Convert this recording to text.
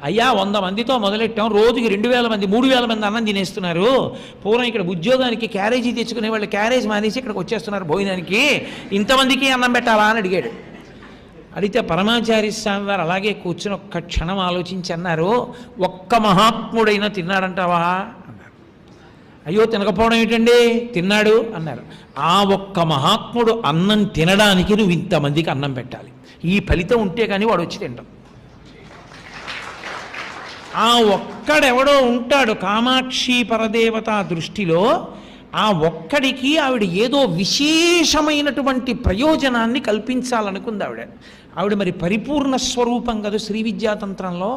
అయ్యా 100 మందితో మొదలెట్టాం, రోజుకి 2000 మంది 3000 మంది అన్నం తినేస్తున్నారు. పూర్వం ఇక్కడ ఉద్యోగానికి క్యారేజీ తెచ్చుకునే వాళ్ళు క్యారేజ్ మానేసి ఇక్కడికి వచ్చేస్తున్నారు భోజనానికి, ఇంతమందికి అన్నం పెట్టాలా అని అడిగాడు. అడిగితే పరమాచార్య స్వామి వారు అలాగే కూర్చుని ఒక్క క్షణం ఆలోచించి అన్నారు, ఒక్క మహాత్ముడైనా తిన్నాడంటావా అన్నారు. అయ్యో తినకపోవడం ఏంటండి, తిన్నాడు అన్నారు. ఆ ఒక్క మహాత్ముడు అన్నం తినడానికి నువ్వు ఇంతమందికి అన్నం పెట్టాలి, ఈ ఫలితం ఉంటే కానీ వాడు వచ్చి తింటాం. ఆ ఒక్కడెవడో ఉంటాడు కామాక్షి పరదేవత దృష్టిలో, ఆ ఒక్కడికి ఆవిడ ఏదో విశేషమైనటువంటి ప్రయోజనాన్ని కల్పించాలనుకుంది ఆవిడ. మరి పరిపూర్ణ స్వరూపం కదా శ్రీ విద్యాతంత్రంలో.